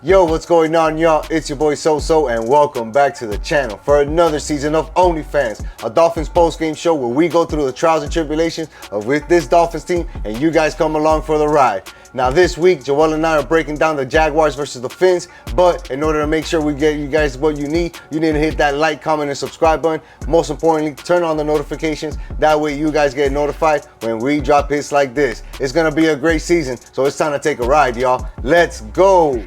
Yo, what's going on, y'all? It's your boy SoSo, and welcome back to the channel for another season of OnlyFans, a Dolphins post-game show where we go through the trials and tribulations of with this Dolphins team, and you guys come along for the ride. Now this week, Joel and I are breaking down the Jaguars versus the Fins, but in order to make sure we get you guys what you need to hit that like, comment, and subscribe button. Most importantly, turn on the notifications. That way you guys get notified when we drop hits like this. It's gonna be a great season, so it's time to take a ride, y'all. Let's go!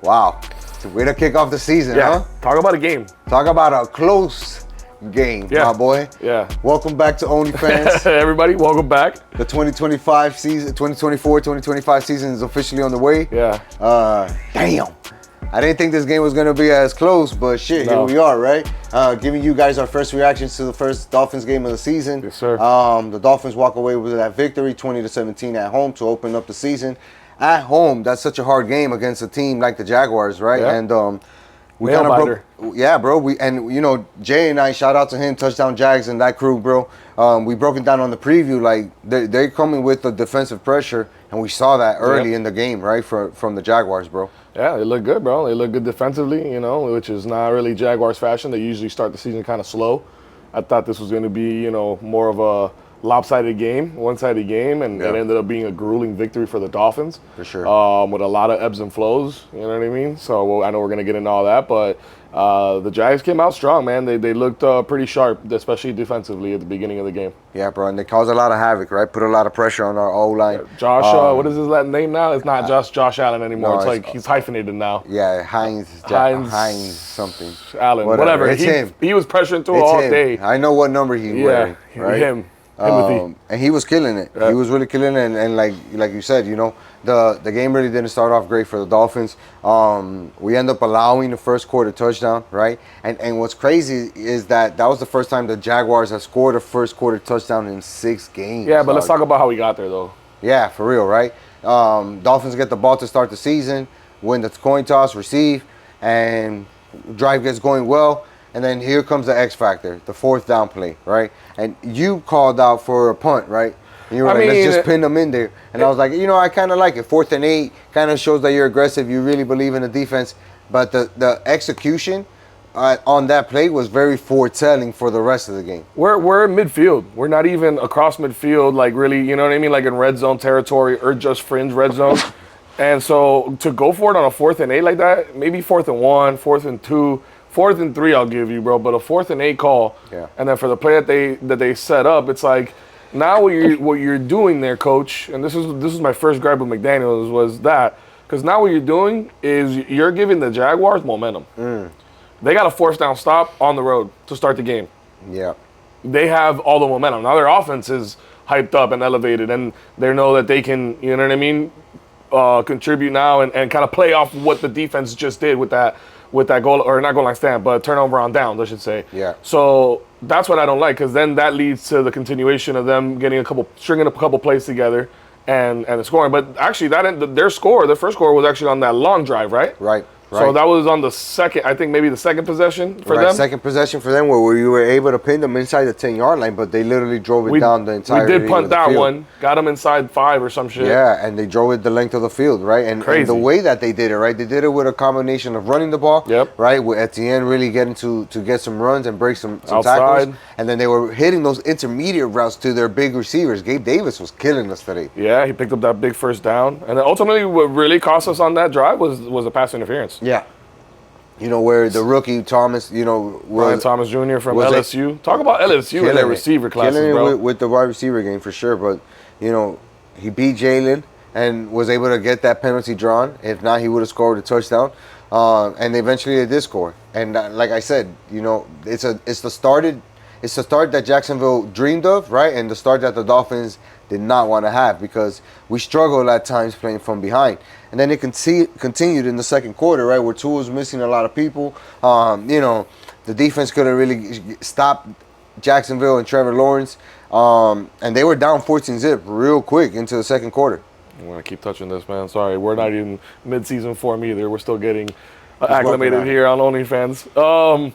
Wow, it's a way to kick off the season, huh? Talk about a game. Talk about a close game, my boy. Yeah. Welcome back to OnlyFans. Everybody, welcome back. The 2025 season, 2024-2025 season is officially on the way. Yeah. Damn. I didn't think this game was gonna be as close, but shit, Here we are, right? Giving you guys our first reactions to the first Dolphins game of the season. Yes, sir. The Dolphins walk away with that victory, 20-17 at home to open up the season. At home, that's such a hard game against a team like the Jaguars, right? Yeah. And we kind of broke. Yeah, bro. Jay and I, shout out to him, Touchdown Jags and that crew, bro. We broke it down on the preview. Like they're coming with the defensive pressure, and we saw that early in the game, right? From the Jaguars, bro. Yeah, they look good, bro. They look good defensively, which is not really Jaguars fashion. They usually start the season kind of slow. I thought this was going to be, more of a lopsided game, one-sided game, and it ended up being a grueling victory for the Dolphins. For sure. With a lot of ebbs and flows, you know what I mean? So I know we're going to get into all that, but the Jags came out strong, man. They looked pretty sharp, especially defensively at the beginning of the game. Yeah, bro, and they caused a lot of havoc, right? Put a lot of pressure on our O-line. Josh, what is his name now? It's not just Josh Allen anymore. No, it's like he's hyphenated now. Yeah, Hines something. Allen, whatever. It's him. He was pressuring through all day. I know what number he's wearing, right? Him. And he was killing it. He was really killing it, and like you said, the game really didn't start off great for the Dolphins. We end up allowing the first quarter touchdown, right? And what's crazy is that was the first time the Jaguars have scored a first quarter touchdown in 6 games. Yeah, but let's talk about how we got there, though. Yeah, for real, right? Dolphins get the ball to start the season, win the coin toss, receive, and drive gets going well. And then here comes the X factor, the 4th down play, right? And you called out for a punt, right? And you were let's just pin them in there. And I was like, I kind of like it. 4th and 8 kind of shows that you're aggressive. You really believe in the defense. But the execution on that play was very foretelling for the rest of the game. We're in midfield. We're not even across midfield, like really, you know what I mean? Like in red zone territory or just fringe red zone. And so to go for it on a 4th and 8 like that, maybe 4th and 1, 4th and 2, 4th and 3 I'll give you, bro, but a 4th and 8 call, and then for the play that they set up, it's like now what you're doing there, coach, and this is my first gripe with McDaniels was that, because now what you're doing is you're giving the Jaguars momentum. They got a 4th down stop on the road to start the game. Yeah, they have all the momentum. Now their offense is hyped up and elevated, and they know that they can, you know what I mean, contribute now and kind of play off what the defense just did with that goal, or not goal line stand, but turnover on downs, I should say. Yeah. So that's what I don't like, because then that leads to the continuation of them stringing up a couple plays together and the scoring. But actually, their first score was actually on that long drive, right? Right. So that was on the second, I think maybe the second possession for them. Second possession for them, where you were able to pin them inside the 10-yard line, but they literally drove it down the entire field. We did punt that one, got them inside 5 or some shit. Yeah, and they drove it the length of the field, right? And the way that they did it, right? They did it with a combination of running the ball, right? With Etienne really getting to get some runs and break some tackles. And then they were hitting those intermediate routes to their big receivers. Gabe Davis was killing us today. Yeah, he picked up that big first down. And then ultimately what really cost us on that drive was a pass interference. Yeah. Where the rookie Thomas, Brian Thomas Jr. from LSU. Talk about LSU and their receiver classes, bro. With the wide receiver game for sure. But, he beat Jalen and was able to get that penalty drawn. If not, he would have scored a touchdown. And eventually they did score. And like I said, it's the start that Jacksonville dreamed of, right? And the start that the Dolphins did not want to have, because we struggled at times playing from behind. And then it continued in the second quarter, right, where Tua was missing a lot of people. The defense couldn't really stop Jacksonville and Trevor Lawrence. And they were down 14-0 real quick into the second quarter. I'm going to keep touching this, man. Sorry, we're not in mid-season form either. We're still getting acclimated here on OnlyFans.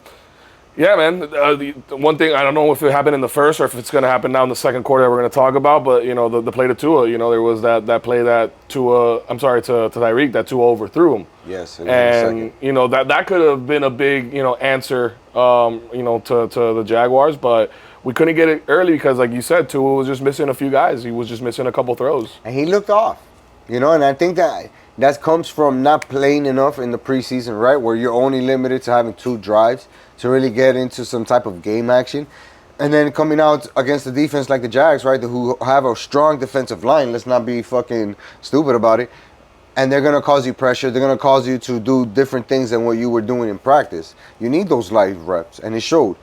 Yeah, man. The one thing, I don't know if it happened in the first or if it's going to happen now in the second quarter that we're going to talk about, but, the play to Tua, there was that play that Tua, I'm sorry, to Tyreek, that Tua overthrew him. Yes, it was in the And, that could have been a big, answer, to the Jaguars, but we couldn't get it early because, like you said, Tua was just missing a few guys. He was just missing a couple throws. And he looked off, and I think that comes from not playing enough in the preseason, right? Where you're only limited to having 2 drives to really get into some type of game action. And then coming out against a defense like the Jags, right, who have a strong defensive line, let's not be fucking stupid about it. And they're going to cause you pressure. They're going to cause you to do different things than what you were doing in practice. You need those live reps, and it showed.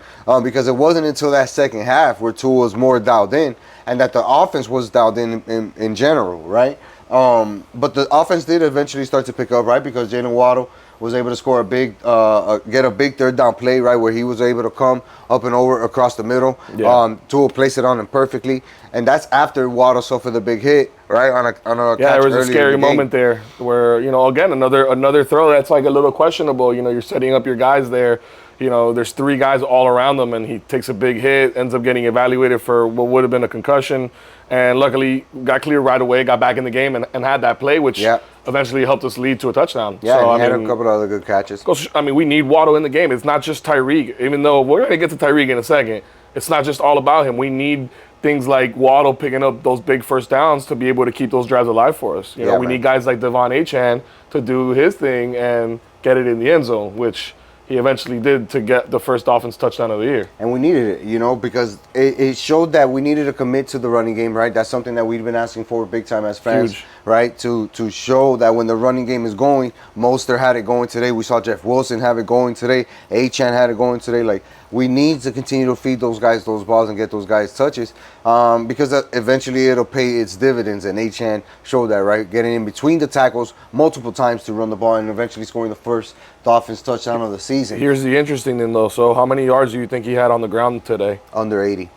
Because it wasn't until that second half where Tua was more dialed in and that the offense was dialed in general, right? But the offense did eventually start to pick up, right? Because Jalen Waddle was able to score get a big third down play, right, where he was able to come up and over across the middle. Yeah. Tua placed it on him perfectly, and that's after Waddle suffered the big hit, right, on a catch. Yeah, there was a scary in the moment there where, again, another throw that's like a little questionable. You're setting up your guys there. There's 3 guys all around them, and he takes a big hit, ends up getting evaluated for what would have been a concussion, and luckily got cleared right away, got back in the game, and had that play, which eventually helped us lead to a touchdown. Yeah, so, he had a couple of other good catches. We need Waddle in the game. It's not just Tyreek. Even though we're going to get to Tyreek in a second, it's not just all about him. We need things like Waddle picking up those big first downs to be able to keep those drives alive for us. We need guys like Devon Achane to do his thing and get it in the end zone, which he eventually did to get the first Dolphins touchdown of the year. And we needed it, because it showed that we needed to commit to the running game, right? That's something that we've been asking for big time as fans, right? To show that when the running game is going, Mostert had it going today. We saw Jeff Wilson have it going today. Achane had it going today. Like, we need to continue to feed those guys those balls and get those guys touches, because eventually it'll pay its dividends. And Achane showed that, right? Getting in between the tackles multiple times to run the ball and eventually scoring the first Dolphins touchdown of the season. Here's the interesting thing, though. So how many yards do you think he had on the ground today? Under 80.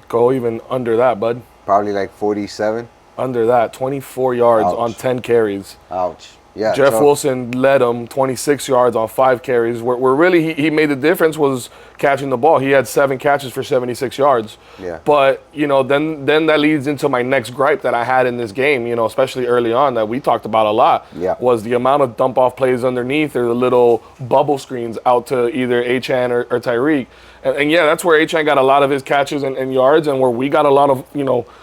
Go even under that, bud. Probably like 47. Under that, 24 yards Ouch. on 10 carries. Ouch. Yeah. Jeff Wilson led him 26 yards on 5 carries. Where really he made the difference was catching the ball. He had 7 catches for 76 yards. Yeah. But, then that leads into my next gripe that I had in this game, especially early on that we talked about a lot, was the amount of dump-off plays underneath or the little bubble screens out to either Achane or Tyreek. And yeah, that's where Achane got a lot of his catches and yards, and where we got a lot of,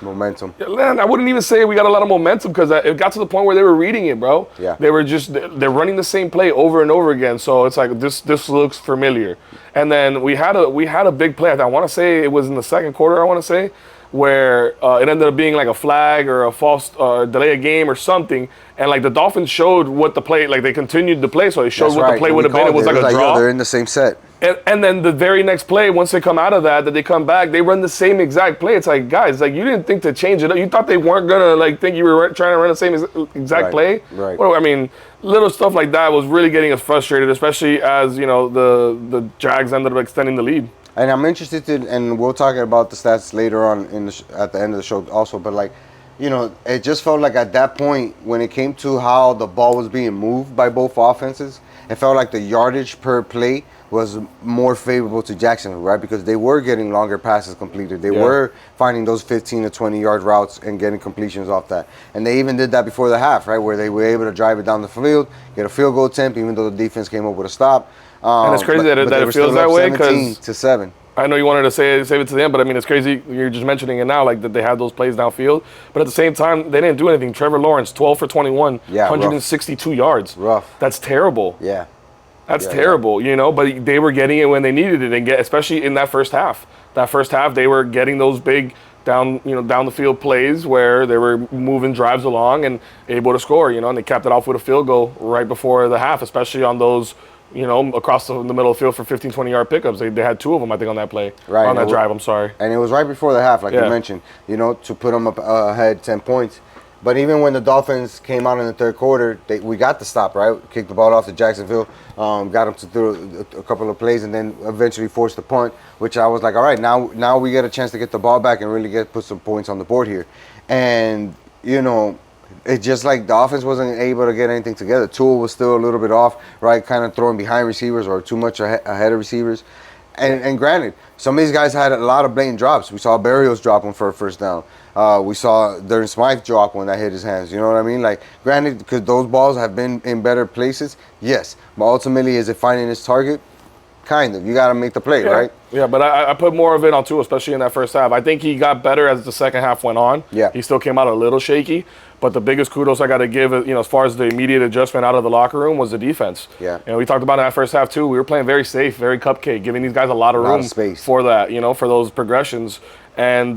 momentum. Man, I wouldn't even say we got a lot of momentum, because it got to the point where they were reading it, bro. Yeah. They're running the same play over and over again, so it's like this looks familiar. And then we had a big play. I want to say it was in the second quarter. I want to say, where it ended up being like a flag or a false delay of game or something, and like the Dolphins showed what the play, like they continued the play, so they showed what the play would have been. It was like a draw. They're in the same set. And then the very next play, once they come out of that they come back, they run the same exact play. It's like, guys, like, you didn't think to change it up. You thought they weren't gonna think you were trying to run the same exact play. Right. Well, I mean, little stuff like that was really getting us frustrated, especially as the Jags ended up extending the lead. And I'm interested in, and we'll talk about the stats later on at the end of the show also, but like, it just felt like at that point when it came to how the ball was being moved by both offenses, it felt like the yardage per play was more favorable to Jacksonville, right? Because they were getting longer passes completed. They were finding those 15 to 20 yard routes and getting completions off that. And they even did that before the half, right? Where they were able to drive it down the field, get a field goal attempt, even though the defense came up with a stop. And it's crazy that it feels that way, because 17-7. I know you wanted to save it to the end, but I mean, it's crazy. You're just mentioning it now, like that they had those plays downfield. But at the same time, they didn't do anything. Trevor Lawrence, 12 for 21, 162 yards. Rough. That's terrible. Yeah. That's terrible, but they were getting it when they needed it, and especially in that first half. That first half, they were getting those big down the field plays where they were moving drives along and able to score, and they capped it off with a field goal right before the half, especially on those, across the middle of the field for 15, 20-yard pickups. They had 2 of them, I think, on that play. Right. On that drive, I'm sorry. And it was right before the half, like you mentioned, to put them up ahead 10 points. But even when the Dolphins came out in the third quarter, we got the stop, right? Kicked the ball off to Jacksonville, got them to throw a couple of plays, and then eventually forced the punt, which I was like, all right, now we get a chance to get the ball back and really put some points on the board here. And, it's just like the offense wasn't able to get anything together. Tua was still a little bit off, right? Kind of throwing behind receivers or too much ahead of receivers. And granted, some of these guys had a lot of blatant drops. We saw Barrios drop one for a first down. We saw Durden Smythe drop one that hit his hands. You know what I mean? Like, granted, because those balls have been in better places, yes. But ultimately, is it finding his target? Kind of. You got to make the play, right? Yeah, but I put more of it on Tua, especially in that first half. I think he got better as the second half went on. Yeah. He still came out a little shaky, but the biggest kudos I got to give, as far as the immediate adjustment out of the locker room was the defense. Yeah. We talked about in that first half too. We were playing very safe, very cupcake, giving these guys a lot of room space for that, for those progressions. And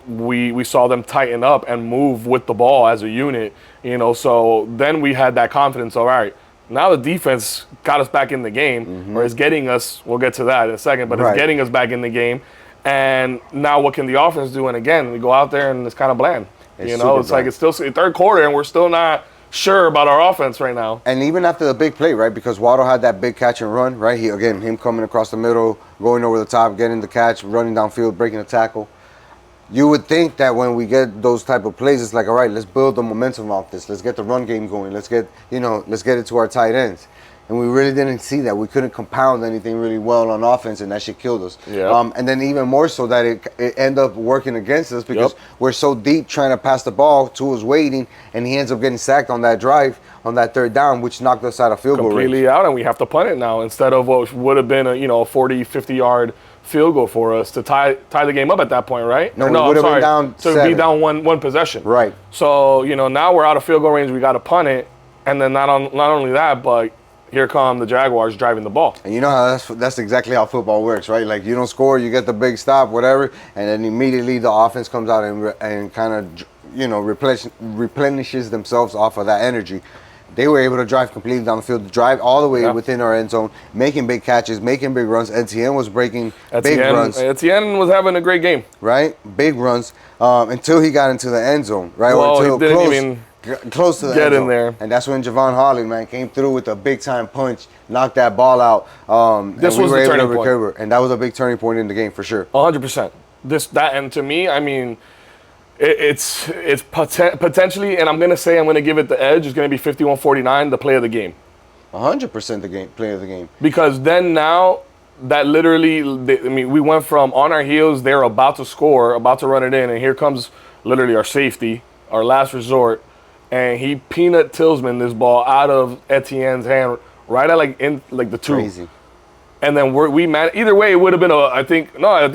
we saw them tighten up and move with the ball as a unit, So then we had that confidence. All right. Now the defense got us back in the game, or is getting us, we'll get to that in a second, but it's getting us back in the game. And now what can the offense do? And again, we go out there and it's kind of bland. It's like it's still third quarter and we're still not sure about our offense right now. And even after the big play, right, because Waddle had that big catch and run, right? Him coming across the middle, going over the top, getting the catch, running downfield, breaking the tackle. You would think that when we get those type of plays, it's like, all right, let's build the momentum off this. Let's get the run game going. Let's get it to our tight ends. And we really didn't see that. We couldn't compound anything really well on offense, and that shit killed us. Yeah. And then even more so that it ended up working against us because we're so deep trying to pass the ball. Tua's waiting, and he ends up getting sacked on that drive, on that third down, which knocked us out of field goal range. Completely out, and we have to punt it now instead of what would have been a 40, 50-yard field goal for us to tie the game up at that point, right? No, we would have been down So 7. be down one possession. Right. So, now we're out of field goal range. We got to punt it. And then not only that, but here come the Jaguars driving the ball. And you know how that's exactly how football works, right? Like, you don't score, you get the big stop, whatever, and then immediately the offense comes out and kind of, replenishes themselves off of that energy. They were able to drive completely down the field, drive all the way within our end zone, making big catches, making big runs. Etienne was breaking big runs. Etienne was having a great game. Right? Big runs until he got into the end zone, right? Well, until he didn't even close to the get end zone. in there. And that's when Javon Holland, man, came through with a big-time punch, knocked that ball out. This was the turning point. And that was a big turning point in the game for sure. 100%. And to me, I mean, it's potentially, and I'm going to give it the edge, it's going to be 51-49, the play of the game. 100% the play of the game. Because then now, that literally, we went from on our heels, they're about to score, about to run it in, and here comes literally our safety, our last resort, and he peanut Tillsman this ball out of Etienne's hand right at the 2. Crazy. And then either way, it would have been it would have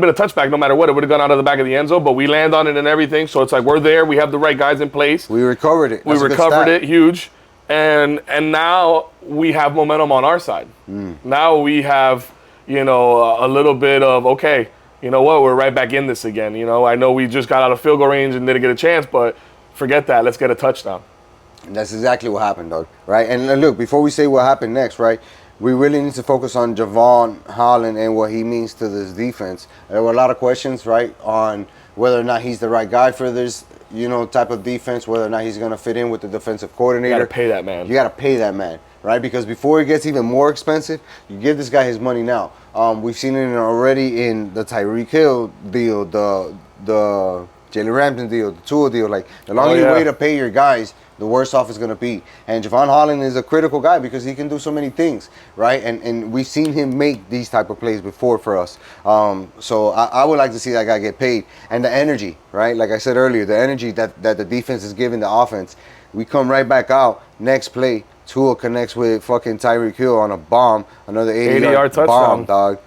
been a touchback no matter what. It would have gone out of the back of the end zone, but we land on it and everything. So it's like we're there. We have the right guys in place. We recovered it. We recovered it, huge. And now we have momentum on our side. Now we have, a little bit of, okay, you know what, we're right back in this again. I know we just got out of field goal range and didn't get a chance, but forget that. Let's get a touchdown. And that's exactly what happened, Doug, right? And look, before we say what happened next, right, we really need to focus on Javon Holland and what he means to this defense. There were a lot of questions, right, on whether or not he's the right guy for this, type of defense, whether or not he's going to fit in with the defensive coordinator. You got to pay that man. You got to pay that man, right? Because before it gets even more expensive, you give this guy his money now. We've seen it already in the Tyreek Hill deal, the Jalen Ramsey deal, the Tua deal. Like, the longer you wait to pay your guys, the worse off it's going to be. And Javon Holland is a critical guy because he can do so many things, right? And we've seen him make these type of plays before for us. So I would like to see that guy get paid. And the energy, right? Like I said earlier, the energy that the defense is giving the offense. We come right back out, next play, Tua connects with fucking Tyreek Hill on a bomb, another 80-yard touchdown. Bomb, dog.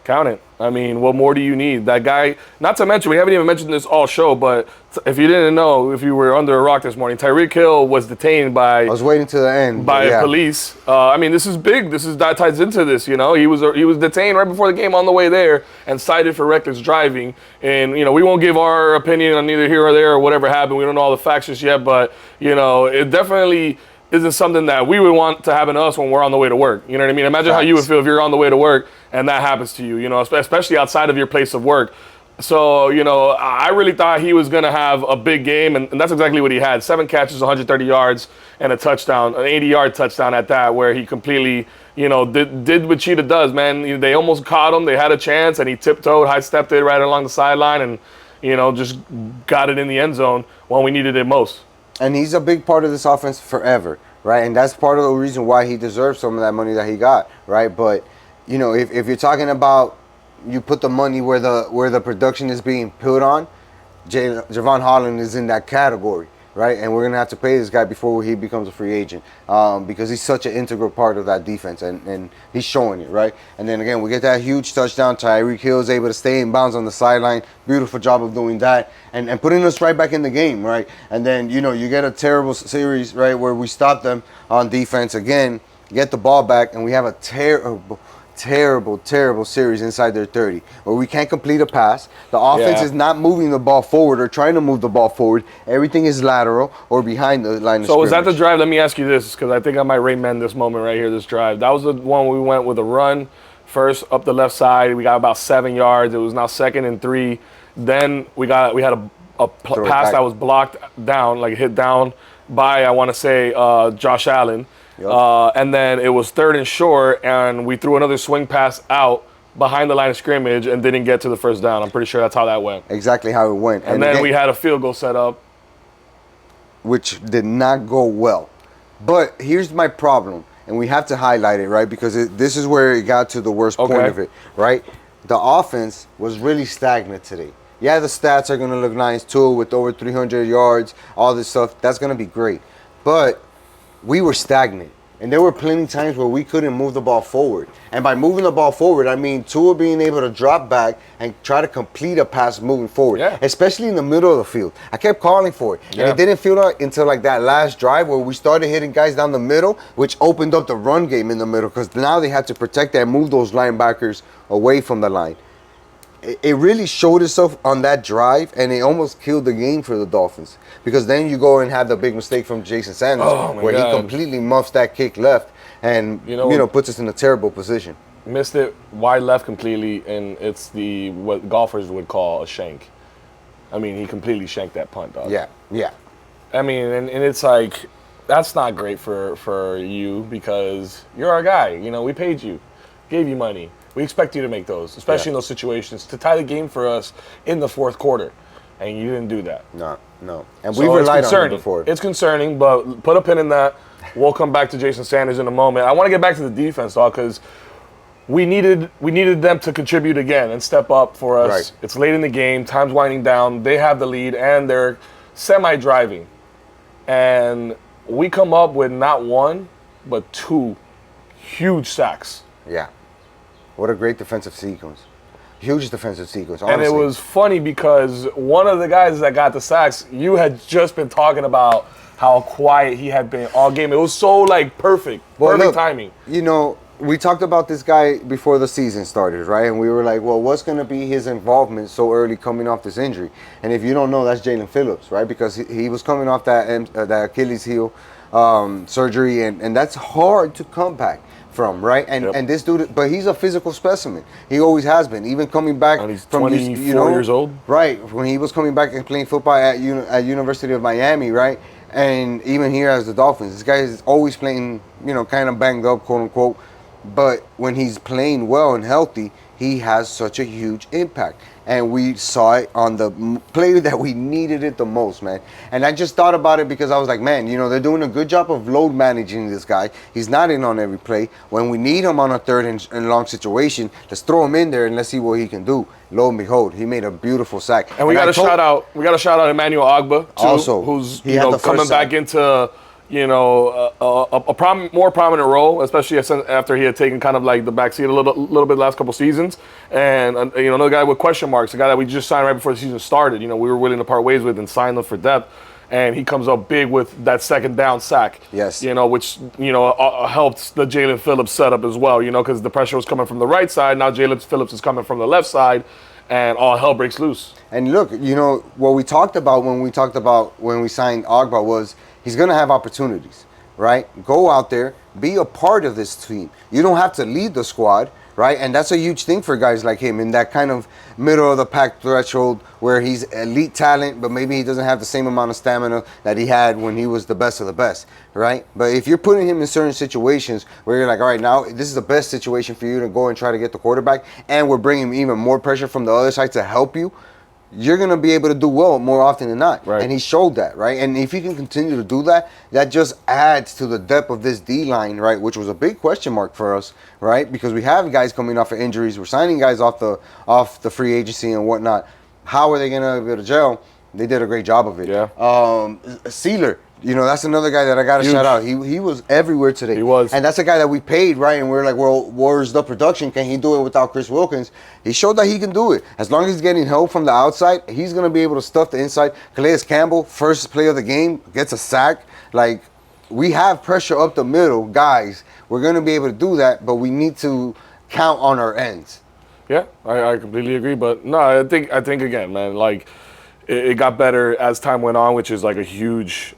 Count it. I mean, what more do you need? That guy, not to mention, we haven't even mentioned this all show, but if you didn't know, if you were under a rock this morning, Tyreek Hill was detained by... I was waiting to the end. By police. This is big. That ties into this, He was detained right before the game on the way there and cited for reckless driving. And, we won't give our opinion on either here or there or whatever happened. We don't know all the facts just yet, but, it definitely isn't something that we would want to happen to us when we're on the way to work. You know what I mean? Imagine how you would feel if you're on the way to work and that happens to you, especially outside of your place of work. So, I really thought he was going to have a big game, and that's exactly what he had. 7 catches, 130 yards, and a touchdown, an 80-yard touchdown at that, where he completely, did what Cheetah does, man. They almost caught him. They had a chance, and he tiptoed, high-stepped it right along the sideline, and, just got it in the end zone when we needed it most. And he's a big part of this offense forever, right? And that's part of the reason why he deserves some of that money that he got, right? But if you're talking about you put the money where the production is being put on, Javon Holland is in that category, right? And we're gonna have to pay this guy before he becomes a free agent, because he's such an integral part of that defense, and he's showing it, right? And then again, we get that huge touchdown. Tyreek Hill is able to stay in bounds on the sideline. Beautiful job of doing that, and putting us right back in the game, right? And then you get a terrible series, right, where we stop them on defense again, get the ball back, and we have a terrible series inside their 30 where we can't complete a pass. The offense is not moving the ball forward or trying to move the ball forward. Everything is lateral or behind the line of scrimmage. So was that the drive? Let me ask you this, because I think I might Rayman this moment right here, this drive. That was the one we went with a run first up the left side. We got about 7 yards. It was now 2nd and 3. Then we had a pass that was blocked down, like hit down by, I want to say, Josh Allen. Yep. And then it was 3rd and short, and we threw another swing pass out behind the line of scrimmage and didn't get to the first down. I'm pretty sure that's how that went. Exactly how it went. And then we had a field goal set up, which did not go well. But here's my problem, and we have to highlight it, right? Because this is where it got to the worst point of it, right? The offense was really stagnant today. Yeah, the stats are going to look nice too, with over 300 yards, all this stuff. That's going to be great. But we were stagnant, and there were plenty of times where we couldn't move the ball forward. And by moving the ball forward, I mean Tua being able to drop back and try to complete a pass moving forward, especially in the middle of the field. I kept calling for it, and it didn't feel like until like that last drive where we started hitting guys down the middle, which opened up the run game in the middle, because now they had to protect and move those linebackers away from the line. It really showed itself on that drive, and it almost killed the game for the Dolphins, because then you go and have the big mistake from Jason Sanders where he completely muffs that kick left and puts us in a terrible position. Missed it wide left completely, and it's what golfers would call a shank. I mean, he completely shanked that punt, dog. Yeah. I mean, and it's like, that's not great for you, because you're our guy. We paid you, gave you money. We expect you to make those, especially in those situations, to tie the game for us in the 4th quarter. And you didn't do that. No. And we relied on it before. It's concerning, but put a pin in that. We'll come back to Jason Sanders in a moment. I want to get back to the defense, though, because we needed them to contribute again and step up for us. Right. It's late in the game. Time's winding down. They have the lead, and they're semi-driving. And we come up with not 1, but 2 huge sacks. Yeah. What a great defensive sequence. Huge defensive sequence, honestly. And it was funny because one of the guys that got the sacks, you had just been talking about how quiet he had been all game. It was so, perfect. Perfect timing. We talked about this guy before the season started, right? And we were like, well, what's going to be his involvement so early coming off this injury? And if you don't know, that's Jalen Phillips, right? Because he was coming off that Achilles heel surgery, and that's hard to come back from, right? And this dude, but he's a physical specimen. He always has been, even coming back and he's from 24 years old. Right, when he was coming back and playing football at University of Miami, right? And even here as the Dolphins, this guy is always playing, kind of banged up, quote unquote. But when he's playing well and healthy, he has such a huge impact. And we saw it on the play that we needed it the most, man. And I just thought about it because I was like, man, they're doing a good job of load managing this guy. He's not in on every play. When we need him on a 3rd and long situation, let's throw him in there and let's see what he can do. Lo and behold, he made a beautiful sack. And we got to shout out Emmanuel Ogba too, also, who's coming back into a more prominent role, especially after he had taken kind of like the backseat a little bit the last couple seasons. And another guy with question marks, a guy that we just signed right before the season started. We were willing to part ways with and sign him for depth. And he comes up big with that 2nd down sack. Yes. Which helped the Jalen Phillips setup as well. Because the pressure was coming from the right side. Now Jalen Phillips is coming from the left side, and all hell breaks loose. And look, what we talked about when we signed Ogba was he's going to have opportunities, right? Go out there, be a part of this team. You don't have to lead the squad, right? And that's a huge thing for guys like him in that kind of middle of the pack threshold where he's elite talent, but maybe he doesn't have the same amount of stamina that he had when he was the best of the best, right? But if you're putting him in certain situations where you're like, all right, now this is the best situation for you to go and try to get the quarterback, and we're bringing even more pressure from the other side to help you, you're going to be able to do well more often than not. Right. And he showed that, right? And if he can continue to do that, that just adds to the depth of this D-line, right? Which was a big question mark for us, right? Because we have guys coming off of injuries. We're signing guys off the free agency and whatnot. How are they going to be able to gel? They did a great job of it. Yeah. Sealer, that's another guy that I got to shout out. He was everywhere today. He was. And that's a guy that we paid, right? And we're like, well, where's the production? Can he do it without Chris Wilkins? He showed that he can do it. As long as he's getting help from the outside, he's going to be able to stuff the inside. Calais Campbell, first play of the game, gets a sack. Like, we have pressure up the middle, guys. We're going to be able to do that, but we need to count on our ends. Yeah, I completely agree. But no, I think again, man, like it got better as time went on, which is like a huge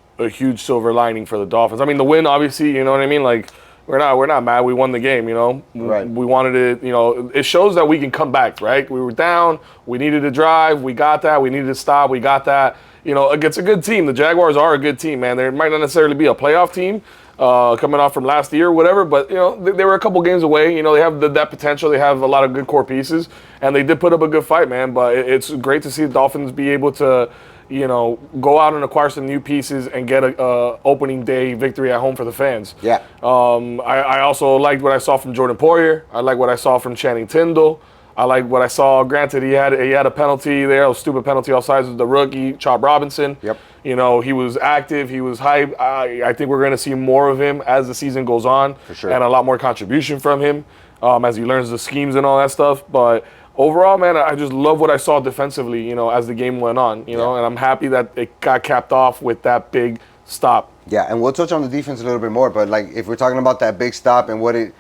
silver lining for the Dolphins. I mean, the win, obviously, you know what I mean? Like, we're not mad. We won the game, Right. We wanted it, it shows that we can come back, right? We were down. We needed to drive. We got that. We needed to stop. We got that. Against a good team. The Jaguars are a good team, man. They might not necessarily be a playoff team coming off from last year or whatever, but, they were a couple games away. They have that potential. They have a lot of good core pieces, and they did put up a good fight, man. But it's great to see the Dolphins be able to go out and acquire some new pieces and get a opening day victory at home for the fans. Yeah. I also liked what I saw from Jordan Poyer. I like what I saw from Channing Tindall. I like what I saw. Granted, he had a penalty there, a stupid penalty offsides with the rookie, Chop Robinson. Yep. He was active. He was hype. I think we're going to see more of him as the season goes on. For sure. And a lot more contribution from him as he learns the schemes and all that stuff. But overall, man, I just love what I saw defensively, as the game went on, and I'm happy that it got capped off with that big stop. Yeah, and we'll touch on the defense a little bit more, but like if we're talking about that big stop and what it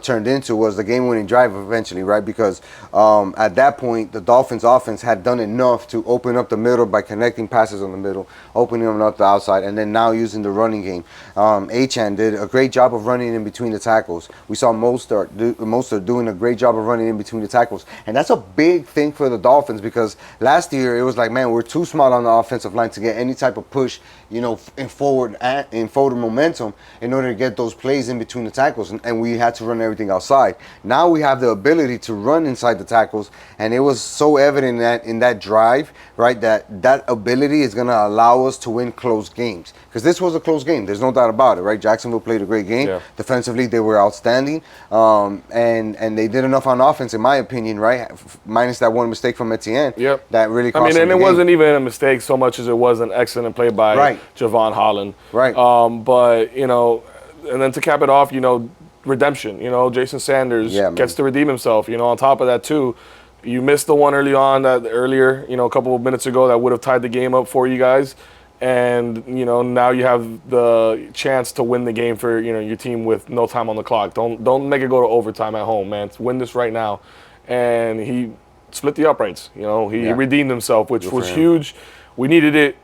turned into was the game-winning drive eventually, right? Because at that point, the Dolphins' offense had done enough to open up the middle by connecting passes on the middle, opening them up the outside, and then now using the running game. Achane did a great job of running in between the tackles. We saw Mostert doing a great job of running in between the tackles. And that's a big thing for the Dolphins because last year it was like, man, we're too small on the offensive line to get any type of push, in forward momentum in order to get those plays in between the tackles. And we had to run everything outside. Now we have the ability to run inside the tackles, and it was so evident that in that drive, right, that ability is going to allow us to win close games. Because this was a close game. There's no doubt about it, right? Jacksonville played a great game. Yeah. Defensively, they were outstanding, and they did enough on offense, in my opinion, right? Minus that one mistake from Etienne. Yep. That really cost them and the it game. wasn't even a mistake so much as it was an excellent play by Right. Javon Holland. Right. But, and then to cap it off, redemption. Jason Sanders gets to redeem himself. On top of that, too, you missed the one earlier, a couple of minutes ago that would have tied the game up for you guys. And, now you have the chance to win the game for, your team with no time on the clock. Don't make it go to overtime at home, man. Win this right now. And he split the uprights. He redeemed himself, which was huge. We needed it.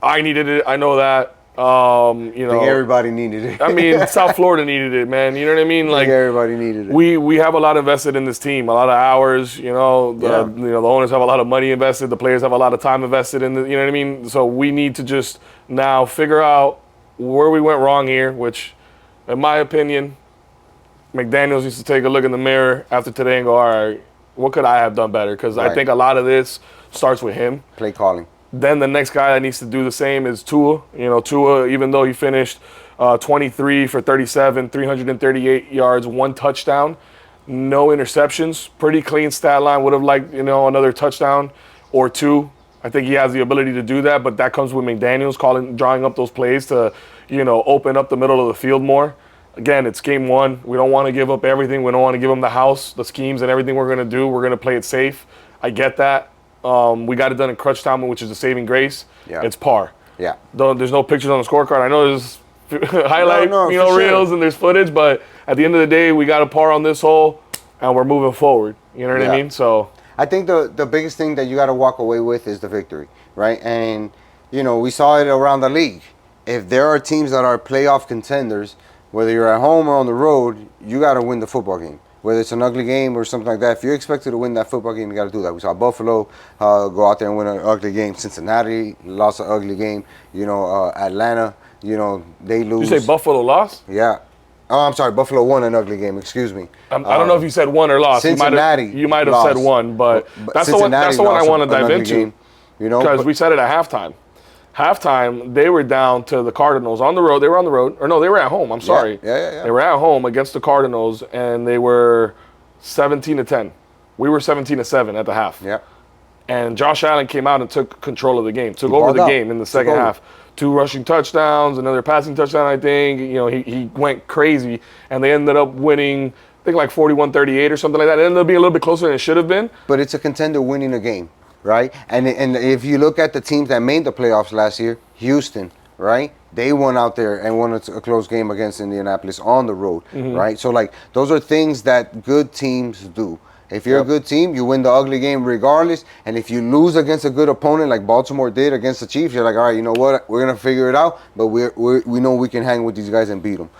I needed it. I know that. I think everybody needed it. I mean, South Florida needed it, man. You know what I mean? Like, everybody needed it. We have a lot invested in this team, a lot of hours. The owners have a lot of money invested. The players have a lot of time invested in the. You know what I mean? So we need to just now figure out where we went wrong here. Which, in my opinion, McDaniels needs to take a look in the mirror after today and go, all right, what could I have done better? Because I think a lot of this starts with him. Play calling. Then the next guy that needs to do the same is Tua. Tua, even though he finished 23 for 37, 338 yards, 1 touchdown, no interceptions, pretty clean stat line. Would have liked, another touchdown or 2. I think he has the ability to do that, but that comes with McDaniels drawing up those plays to, open up the middle of the field more. Again, it's game 1. We don't want to give up everything. We don't want to give them the house, the schemes, and everything we're going to do. We're going to play it safe. I get that. We got it done in crunch time, which is a saving grace. Yeah. It's par. Yeah. There's no pictures on the scorecard. I know there's highlight, reels and there's footage, but at the end of the day, we got a par on this hole, and we're moving forward. You know what I mean? So I think the biggest thing that you got to walk away with is the victory, right? And we saw it around the league. If there are teams that are playoff contenders, whether you're at home or on the road, you got to win the football game. Whether it's an ugly game or something like that, if you're expected to win that football game, you got to do that. We saw Buffalo go out there and win an ugly game. Cincinnati lost an ugly game. Atlanta, they lose. Did you say Buffalo lost? Yeah. Oh, I'm sorry. Buffalo won an ugly game. Excuse me. I don't know if you said won or lost. Cincinnati. You might have said won, but that's the one. That's the one I want to dive into. Game, you know, because we said it at halftime. Halftime, they were down to the Cardinals on the road. They were on the road, or no, they were at home. I'm sorry. Yeah. They were at home against the Cardinals, and they were 17-10. We were 17-7 at the half. Yeah. And Josh Allen came out and took control of the game, took over the game in the second half. 2 rushing touchdowns, another passing touchdown, I think. You know, he went crazy, and they ended up winning, I think, like 41-38 or something like that. It ended up being a little bit closer than it should have been. But it's a contender winning a game, right? And if you look at the teams that made the playoffs last year, Houston, right? They went out there and won a close game against Indianapolis on the road, right? So, like, those are things that good teams do. If you're a good team, you win the ugly game regardless. And if you lose against a good opponent like Baltimore did against the Chiefs, you're like, all right, you know what? We're going to figure it out, but we know we can hang with these guys and beat them.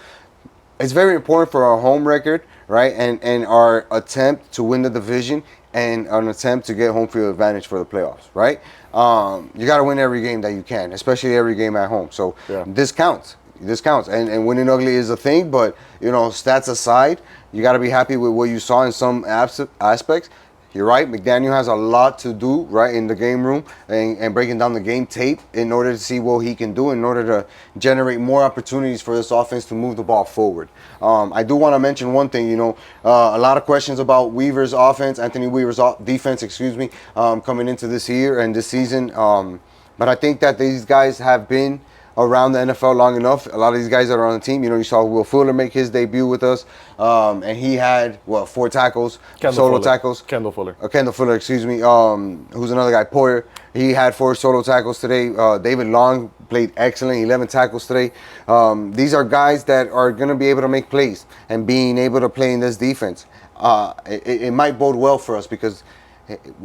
It's very important for our home record, right? And our attempt to win the division and an attempt to get home field advantage for the playoffs, right? You got to win every game that you can, especially every game at home. So this counts. This counts. And winning ugly is a thing, but, you know, stats aside, you got to be happy with what you saw in some aspects. You're right. McDaniel has a lot to do, right, in the game room and breaking down the game tape in order to see what he can do in order to generate more opportunities for this offense to move the ball forward. I do want to mention one thing, you know, a lot of questions about Weaver's offense, Anthony Weaver's defense, coming into this year and this season. But I think that these guys have been around the NFL long enough. A lot of these guys that are on the team, you know, you saw Will Fuller make his debut with us, and he had 4 tackles, tackles. Kendall Fuller, excuse me. Who's another guy? Poyer. He had 4 solo tackles today. David Long played excellent, 11 tackles today. These are guys that are going to be able to make plays and being able to play in this defense. It might bode well for us because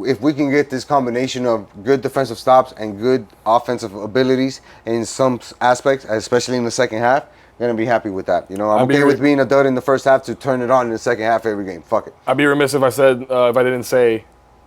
if we can get this combination of good defensive stops and good offensive abilities in some aspects, especially in the second half, I'm going to be happy with that. You know, I'm okay with being a dud in the first half to turn it on in the second half every game. Fuck it. I'd be remiss if I said, if I didn't say,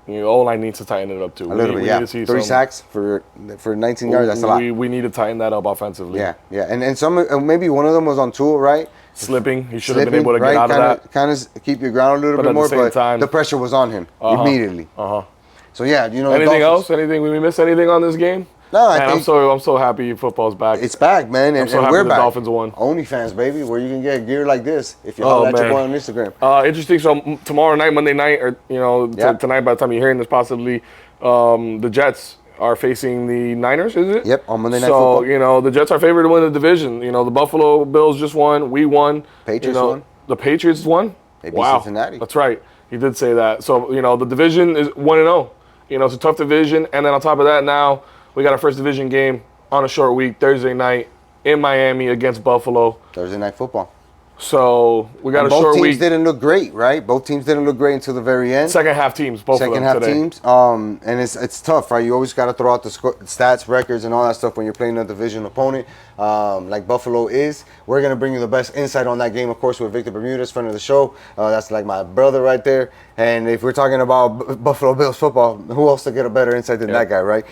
you know, O-line needs to tighten it up too. A little bit, yeah. 3 sacks for 19 yards, that's a lot. We need to tighten that up offensively. Yeah. And some, maybe one of them was on Tool, right? Slipping. He should have been able to get out of that. Kind of keep your ground a little bit more, but the pressure was on him immediately. So, yeah, you know. Anything else? Anything? We missed anything on this game? No, I think I'm so happy football's back. It's back, man, and we're back. Dolphins won. OnlyFans, baby, where you can get gear like this if you follow your boy on Instagram. Interesting. So tomorrow night, Monday night, or tonight by the time you're hearing this, possibly, the Jets are facing the Niners, is it? Yep, on Monday Night Football. So, you know, the Jets are favored to win the division. You know, the Buffalo Bills just won. We won. Patriots won. The Patriots won? They beat Cincinnati. That's right. He did say that. So, you know, the division is 1-0. You know, it's a tough division. And then on top of that, now we got our first division game on a short week, Thursday night in Miami against Buffalo. Thursday Night Football. So we got a short week. Both teams didn't look great, right? Both teams didn't look great until the very end. Second half teams, both of them today. Second half teams. And it's tough, right? You always got to throw out the stats, records, and all that stuff when you're playing a division opponent like Buffalo is. We're going to bring you the best insight on that game, of course, with Victor Bermudez, friend of the show. That's like my brother right there. And if we're talking about Buffalo Bills football, who else to get a better insight than that guy, right?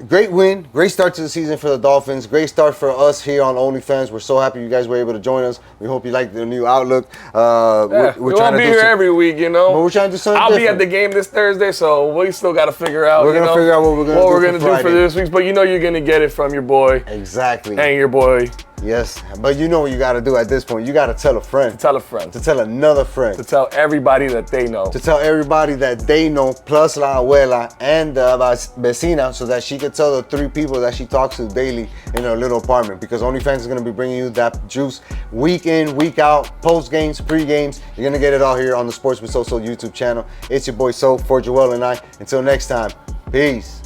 Great win. Great start to the season for the Dolphins. Great start for us here on OnlyFans. We're so happy you guys were able to join us. We hope you like the new outlook. We're trying to be here every week, you know. But we're trying to do something I'll different. be at the game this Thursday, so we still got to figure out. We're going to figure out what we're going to do for this week. But you know you're going to get it from your boy. Exactly. And your boy. Yes. But you know what you got to do at this point. You got to tell a friend. To tell a friend. To tell another friend. To tell everybody that they know. To tell everybody that they know, plus la abuela and the vecina, so that she could tell the 3 people that she talks to daily in her little apartment. Because OnlyFans is going to be bringing you that juice week in, week out, post games, pre games. You're going to get it all here on the Sports with SoSo YouTube channel. It's your boy So for Joel and I. Until next time, peace.